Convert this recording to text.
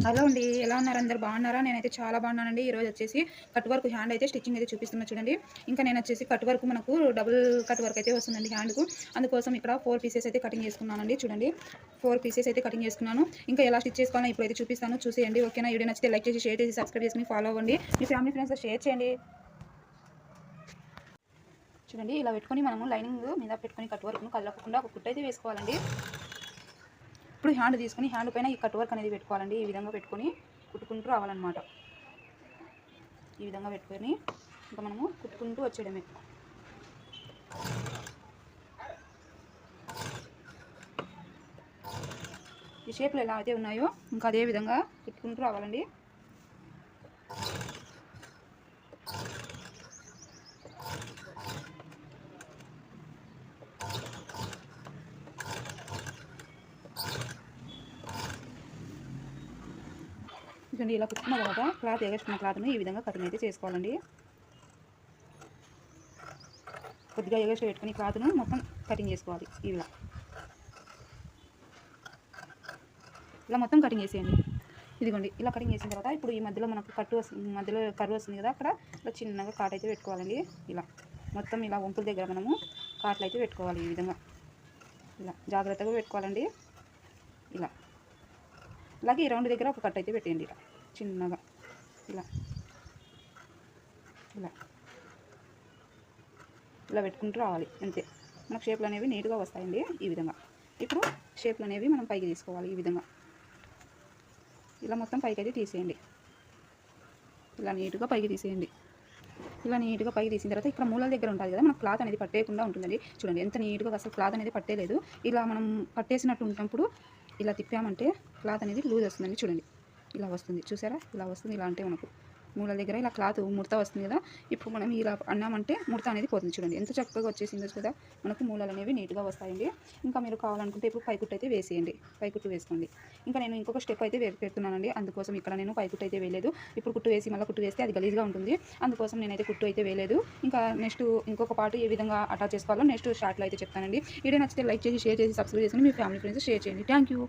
Hello అండి. ఎలా ఉన్నారు? అందరూ బాగున్నారా? నేనైతే చాలా బాగున్నానండి. ఈరోజు వచ్చేసి కట్ వర్క్ హ్యాండ్ అయితే స్టిచ్చింగ్ అయితే చూపిస్తున్నా చూడండి. ఇంకా నేను వచ్చేసి కట్ వర్క్ మనకు డబుల్ కట్ వర్క్ అయితే వస్తుందండి హ్యాండ్‌కు. అందుకోసం ఇక్కడ 4 పీసెస్ అయితే కటింగ్ చేసుకున్నానండి. చూడండి 4 పీసెస్ అయితే కటింగ్ చేసుకున్నాను. ఇంకా ఎలా స్టిచ్ చేసుకోవాలో ఇప్పుడైతే చూపిస్తాను. చూసేయండి. ఓకేనా? వీడియో నచ్చితే లైక్ చేసి, షేర్ చేసి, సబ్స్క్రైబ్ చేసుకొని ఫాలో అవ్వండి. మీ ఫ్యామిలీ ఫ్రెండ్స్‌తో షేర్ చేయండి. చూడండి ఇలా పెట్టుకొని మనము లైనింగ్ మీద పెట్టుకొని కట్ వర్క్‌ను కదలకుండా ఒక కుట్టు అయితే వేసుకోవాలండి. ఇప్పుడు హ్యాండ్ తీసుకొని హ్యాండ్ పైన ఈ కట్ వర్క్ అనేది పెట్టుకోవాలండి. ఈ విధంగా పెట్టుకొని కుట్టుకుంటూ రావాలన్నమాట. ఈ విధంగా పెట్టుకొని ఇంకా మనము కుట్టుకుంటూ వచ్చేయడమే. ఈ షేప్లు ఎలా అయితే ఉన్నాయో ఇంకా అదే విధంగా కుట్టుకుంటూ రావాలండి. చూడండి ఇలా కుట్టుకున్న తర్వాత క్లాత్ ఎగేసుకున్న క్లాత్ను ఈ విధంగా కటింగ్ అయితే చేసుకోవాలండి. కొద్దిగా ఎగస్ట్రా పెట్టుకుని క్లాత్ను మొత్తం కటింగ్ చేసుకోవాలి. ఇలా మొత్తం కటింగ్ చేసేయండి. ఇదిగోండి ఇలా కటింగ్ చేసిన తర్వాత ఇప్పుడు ఈ మధ్యలో మనకు కట్టు వస్తుంది, మధ్యలో కర్వ్ వస్తుంది కదా, అక్కడ ఇలా చిన్నగా కాట్ అయితే పెట్టుకోవాలండి. ఇలా మొత్తం ఇలా వంపుల దగ్గర మనము కాట్లు అయితే పెట్టుకోవాలి. ఈ విధంగా ఇలా జాగ్రత్తగా పెట్టుకోవాలండి. ఇలా అలాగే ఈ రౌండ్ దగ్గర ఒక కట్ అయితే పెట్టేయండి. ఇలా చిన్నగా ఇలా ఇలా ఇలా పెట్టుకుంటూ రావాలి. అంతే, మనకు షేప్లు అనేవి నీట్గా వస్తాయండి. ఈ విధంగా ఇప్పుడు షేప్లు అనేవి మనం పైకి తీసుకోవాలి. ఈ విధంగా ఇలా మొత్తం పైకి అయితే తీసేయండి. ఇలా నీట్గా పైకి తీసేయండి. ఇలా నీట్గా పైకి తీసిన తర్వాత ఇక్కడ మూలల దగ్గర ఉంటుంది కదా, మనకు క్లాత్ అనేది పట్టేయకుండా ఉంటుందండి. చూడండి ఎంత నీట్గా అసలు క్లాత్ అనేది పట్టేలేదు. ఇలా మనం పట్టేసినట్టు ఉన్నప్పుడు ఇలా తిప్పామంటే క్లాత్ అనేది లూజ్ వస్తుందండి. చూడండి ఇలా వస్తుంది, చూసారా? ఇలా వస్తుంది. ఇలా అంటే మనకు మూలల దగ్గర ఇలా క్లాత్ ముడత వస్తుంది కదా, ఇప్పుడు మనం ఇలా అన్నామంటే ముడత అనేది పోతుంది. చూడండి ఎంత చక్కగా వచ్చేసిందో కదా, మనకు మూలలు అనేవి నీట్గా వస్తాయండి. ఇంకా మీరు కావాలనుకుంటే ఇప్పుడు పైకుట్టు అయితే వేసేయండి. పైకుట్టు వేసుకోండి. ఇంకా నేను ఇంకొక స్టెప్ అయితే పెడుతున్నానండి. అందుకోసం ఇక్కడ నేను పైకుట్టు అయితే వేయలేదు. ఇప్పుడు కుట్టు వేసి మళ్ళీ కుట్టు వేస్తే అది గలీజ్గా ఉంటుంది. అందుకోసం నేనైతే కుట్టు అయితే వేయలేదు. ఇంకా నెక్స్ట్ ఇంకొక పార్ట్ ఏ విధంగా అటాచ్ చేసుకోవాలో నెక్స్ట్ షార్ట్లో అయితే చెప్తానండి. వీడియో నచ్చితే లైక్ చేసి, షేర్ చేసి, సబ్స్క్రైబ్ చేసుకొని మీ ఫ్యామిలీ ఫ్రెండ్స్ షేర్ చేయండి. Thank you.